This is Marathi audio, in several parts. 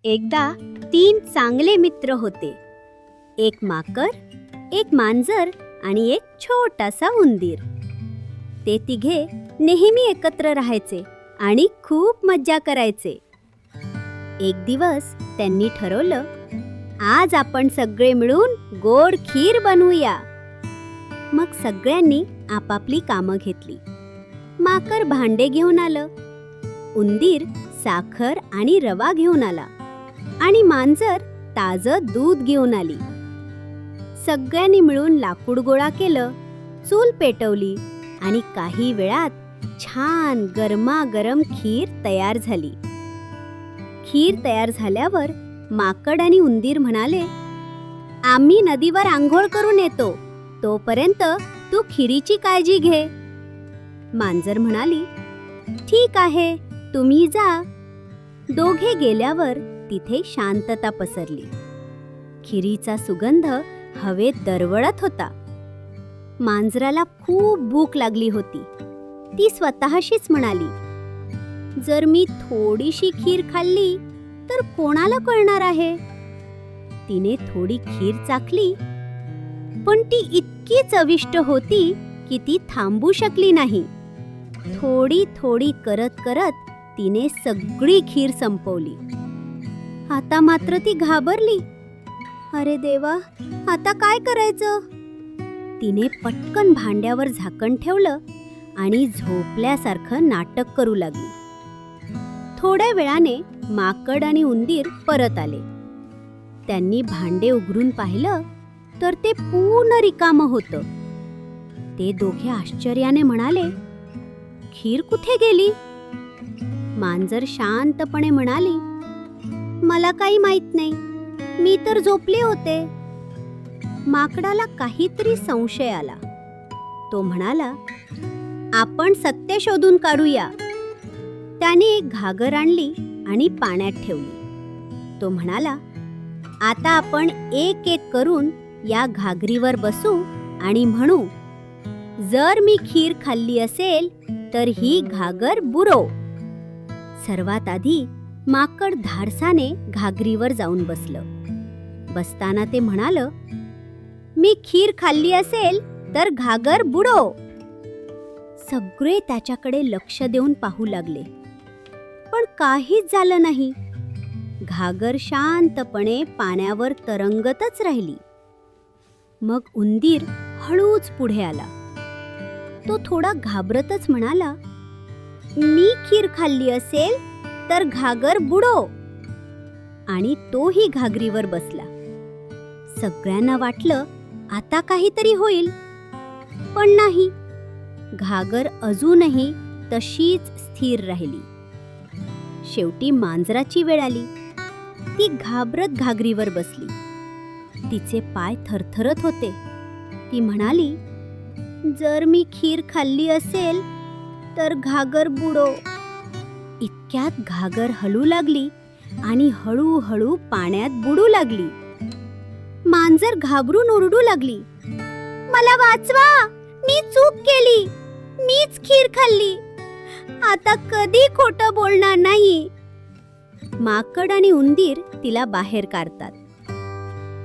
एकदा 3 चांगले मित्र होते. एक माकड, एक मांजर आणि एक छोटासा उंदीर. ते तिघे नेहमी एकत्र राहायचे आणि खूप मज्जा करायचे. एक दिवस त्यांनी ठरवलं, आज आपण सगळे मिळून गोड खीर बनवूया. मग सगळ्यांनी आपापली कामं घेतली. माकड भांडे घेऊन आलं, उंदीर साखर आणि रवा घेऊन आला आणि मांजर ताजं दूध घेऊन आली. सगळ्यांनी मिळून लाकूड गोळा केलं, चूल पेटवली आणि काही वेळात छान गरमागरम खीर तयार झाली. खीर तयार झाल्यावर माकड आणि उंदीर म्हणाले, आम्ही नदीवर आंघोळ करून येतो, तोपर्यंत तू खीरीची काळजी घे. मांजर म्हणाली, ठीक आहे, तुम्ही जा. दोघे गेल्यावर तिथे शांतता पसरली. खीरीचा सुगंध हवेत दरवळत होता. मांजराला खूप भूक लागली होती. ती स्वतःशीच म्हणाली, जर मी थोडीशी खीर खाल्ली तर कोणाला कळणार आहे. तिने थोडी खीर चाखली, पण ती इतकी चविष्ट होती की ती थांबू शकली नाही. थोडी थोडी करत करत तिने सगळी खीर संपवली. आता मात्र ती घाबरली. अरे देवा, आता काय करायचं? तिने पटकन भांड्यावर झाकण ठेवलं आणि झोपल्यासारखं नाटक करू लागली. थोड्या वेळाने माकड आणि उंदीर परत आले. त्यांनी भांडे उघडून पाहिलं तर ते पूर्ण रिकामं होतं. ते दोघे आश्चर्याने म्हणाले, खीर कुठे गेली? मांजर शांतपणे म्हणाली, मला काही माहित नाही, मी तर झोपले होते. माकडाला काहीतरी संशय आला. तो म्हणाला, आपण सत्य शोधून काढूया. त्याने एक घागर आणली आणि पाण्यात ठेवली. तो म्हणाला, आता आपण एक एक करून या घागरीवर बसू आणि म्हणू, जर मी खीर खाल्ली असेल तर ही घागर बुडव. सर्वात आधी माकड धाडसाने घागरीवर जाऊन बसलं. बसताना ते म्हणालं, मी खीर खाल्ली असेल तर घागर बुडव. सगळे त्याच्याकडे लक्ष देऊन पाहू लागले, पण काहीच झालं नाही. घागर शांतपणे पाण्यावर तरंगतच राहिली. मग उंदीर हळूच पुढे आला. तो थोडा घाबरतच म्हणाला, मी खीर खाल्ली असेल तर घागर बुडव. आणि तोही घागरीवर बसला. सगळ्यांना वाटलं आता काहीतरी होईल, पण नाही. घागर अजूनही तशीच स्थिर राहिली. शेवटी मांजराची वेळ आली. ती घाबरत घागरीवर बसली. तिचे पाय थरथरत होते. ती म्हणाली, जर मी खीर खाल्ली असेल तर घागर बुडव. इतक्यात घागर हलू लागली आणि हळूहळू पाण्यात बुडू लागली. मांजर घाबरून ओरडू लागली, मला वाचवा, मी चूक केली, मीच खीर खाल्ली, आता कधी खोटं बोलणार नाही. माकड आणि उंदीर तिला बाहेर काढतात.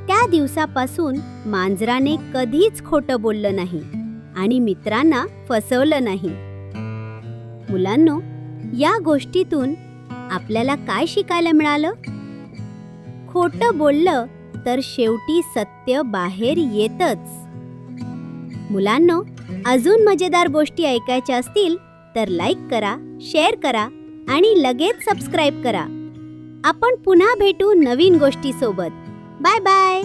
त्या दिवसापासून मांजराने कधीच खोटं बोललं नाही आणि मित्रांना फसवलं नाही. मुलांनो, या गोष्टीतून आपल्याला काय शिकायला मिळालं? खोटं बोललं तर शेवटी सत्य बाहेर येतच. मुलांनो, अजून मजेदार गोष्टी ऐकायच्या असतील तर लाईक करा, शेअर करा आणि लगेच सबस्क्राईब करा. आपण पुन्हा भेटू नवीन गोष्टीसोबत. Bye bye.